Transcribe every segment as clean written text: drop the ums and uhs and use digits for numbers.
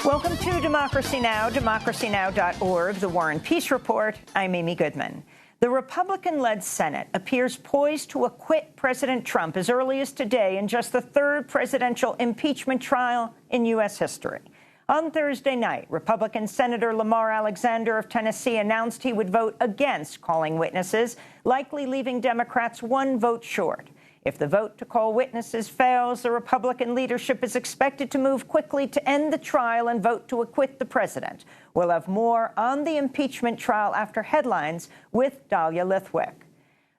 Welcome to Democracy Now!, democracynow.org, The War and Peace Report. I'm Amy Goodman. The Republican-led Senate appears poised to acquit President Trump as early as today in just the third presidential impeachment trial in U.S. history. On Thursday night, Republican Senator Lamar Alexander of Tennessee announced he would vote against calling witnesses, likely leaving Democrats one vote short. If the vote to call witnesses fails, the Republican leadership is expected to move quickly to end the trial and vote to acquit the president. We'll have more on the impeachment trial after headlines with Dahlia Lithwick.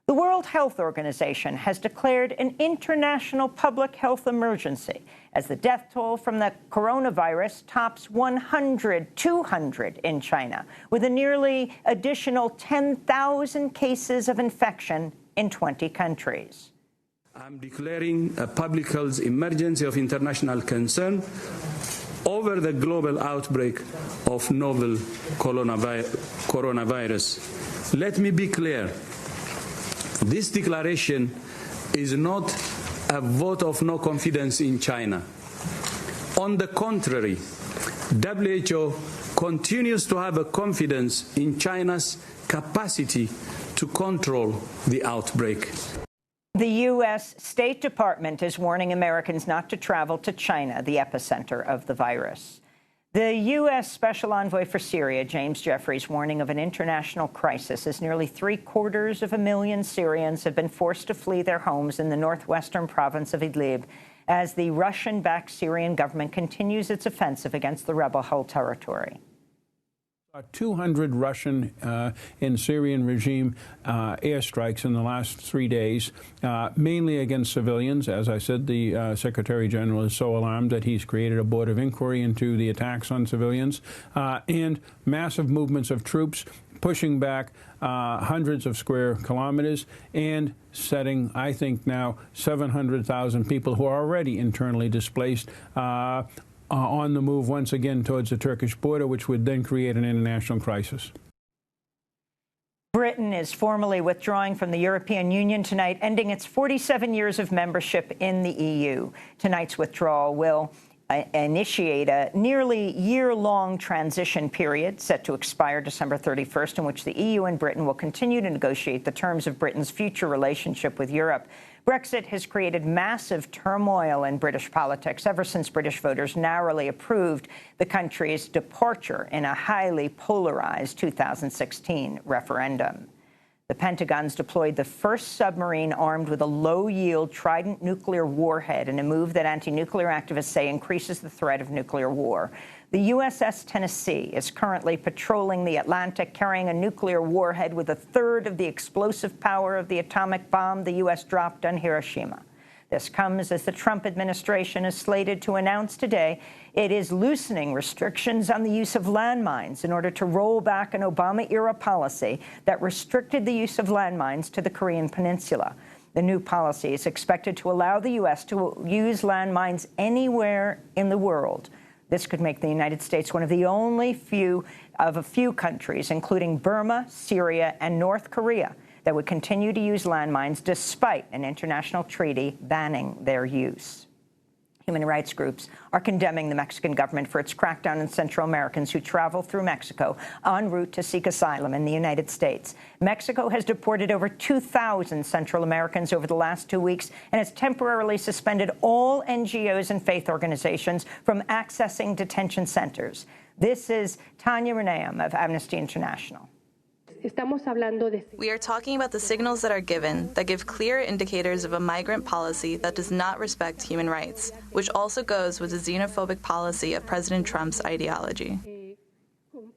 The World Health Organization has declared an international public health emergency as the death toll from the coronavirus tops 200 in China, with a nearly additional 10,000 cases of infection in 20 countries. I'm declaring a public health emergency of international concern over the global outbreak of novel coronavirus. Let me be clear. This declaration is not a vote of no confidence in China. On the contrary, WHO continues to have a confidence in China's capacity to control the outbreak. The U.S. State Department is warning Americans not to travel to China, the epicenter of the virus. The U.S. Special Envoy for Syria, James Jeffries, warning of an international crisis as nearly 750,000 Syrians have been forced to flee their homes in the northwestern province of Idlib as the Russian-backed Syrian government continues its offensive against the rebel-held territory. 200 Russian and Syrian regime airstrikes in the last 3 days, mainly against civilians. As I said, the Secretary General is so alarmed that he's created a board of inquiry into the attacks on civilians, and massive movements of troops pushing back hundreds of square kilometers and setting, I think now, 700,000 people who are already internally displaced on the move once again towards the Turkish border, which would then create an international crisis. Britain is formally withdrawing from the European Union tonight, ending its 47 years of membership in the EU. Tonight's withdrawal will initiate a nearly year-long transition period set to expire December 31st, in which the EU and Britain will continue to negotiate the terms of Britain's future relationship with Europe. Brexit has created massive turmoil in British politics ever since British voters narrowly approved the country's departure in a highly polarized 2016 referendum. The Pentagon's deployed the first submarine armed with a low-yield Trident nuclear warhead in a move that anti-nuclear activists say increases the threat of nuclear war. The USS Tennessee is currently patrolling the Atlantic, carrying a nuclear warhead with a third of the explosive power of the atomic bomb the U.S. dropped on Hiroshima. This comes as the Trump administration is slated to announce today it is loosening restrictions on the use of landmines in order to roll back an Obama-era policy that restricted the use of landmines to the Korean Peninsula. The new policy is expected to allow the U.S. to use landmines anywhere in the world. This could make the United States one of the only few countries, including Burma, Syria, and North Korea, that would continue to use landmines despite an international treaty banning their use. Human rights groups are condemning the Mexican government for its crackdown on Central Americans who travel through Mexico en route to seek asylum in the United States. Mexico has deported over 2,000 Central Americans over the last 2 weeks and has temporarily suspended all NGOs and faith organizations from accessing detention centers. This is Tanya Renayam of Amnesty International. We are talking about the signals that are given that give clear indicators of a migrant policy that does not respect human rights, which also goes with the xenophobic policy of President Trump's ideology.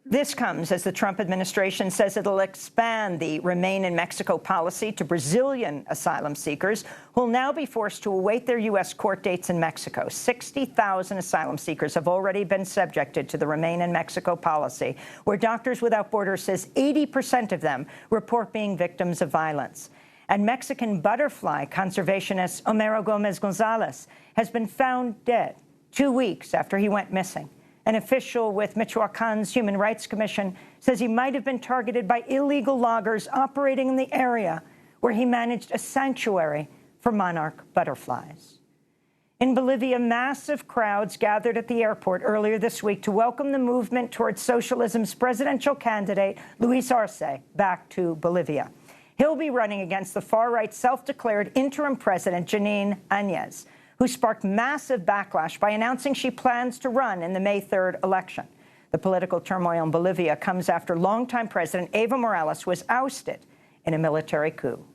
This comes as the Trump administration says it'll expand the Remain in Mexico policy to Brazilian asylum seekers who will now be forced to await their U.S. court dates in Mexico. 60,000 asylum seekers have already been subjected to the Remain in Mexico policy, where Doctors Without Borders says 80% of them report being victims of violence. And Mexican butterfly conservationist Homero Gomez-Gonzalez has been found dead 2 weeks after he went missing. An official with Michoacan's Human Rights Commission says he might have been targeted by illegal loggers operating in the area where he managed a sanctuary for monarch butterflies. In Bolivia, massive crowds gathered at the airport earlier this week to welcome the movement towards socialism's presidential candidate, Luis Arce, back to Bolivia. He'll be running against the far-right self-declared interim president, Janine Áñez, who sparked massive backlash by announcing she plans to run in the May 3rd election. The political turmoil in Bolivia comes after longtime President Evo Morales was ousted in a military coup.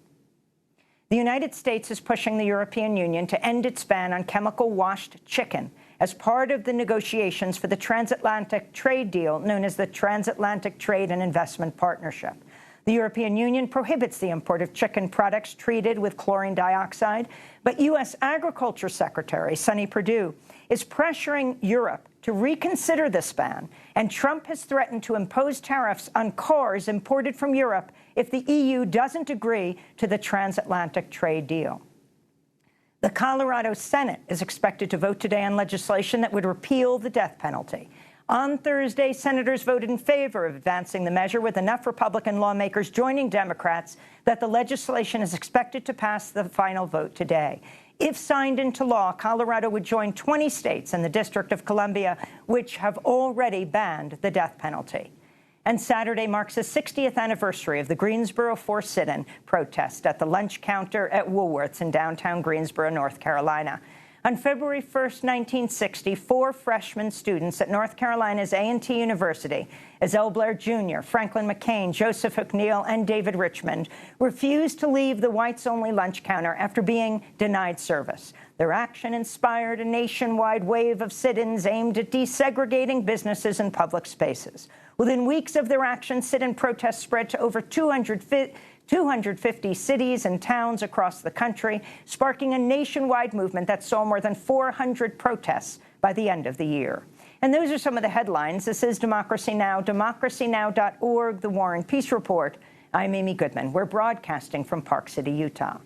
The United States is pushing the European Union to end its ban on chemical-washed chicken as part of the negotiations for the transatlantic trade deal known as the Transatlantic Trade and Investment Partnership. The European Union prohibits the import of chicken products treated with chlorine dioxide, but U.S. Agriculture Secretary Sonny Perdue is pressuring Europe to reconsider this ban, and Trump has threatened to impose tariffs on cars imported from Europe if the EU doesn't agree to the transatlantic trade deal. The Colorado Senate is expected to vote today on legislation that would repeal the death penalty. On Thursday, senators voted in favor of advancing the measure, with enough Republican lawmakers joining Democrats that the legislation is expected to pass the final vote today. If signed into law, Colorado would join 20 states and the District of Columbia, which have already banned the death penalty. And Saturday marks the 60th anniversary of the Greensboro forced sit-in protest at the lunch counter at Woolworth's in downtown Greensboro, North Carolina. On February 1st, 1960, 4 freshman students at North Carolina's A&T University, Ezell Blair Jr., Franklin McCain, Joseph McNeil, and David Richmond, refused to leave the whites-only lunch counter after being denied service. Their action inspired a nationwide wave of sit-ins aimed at desegregating businesses and public spaces. Within weeks of their action, sit-in protests spread to over 250 cities and towns across the country, sparking a nationwide movement that saw more than 400 protests by the end of the year. And those are some of the headlines. This is Democracy Now!, democracynow.org, The War and Peace Report. I'm Amy Goodman. We're broadcasting from Park City, Utah.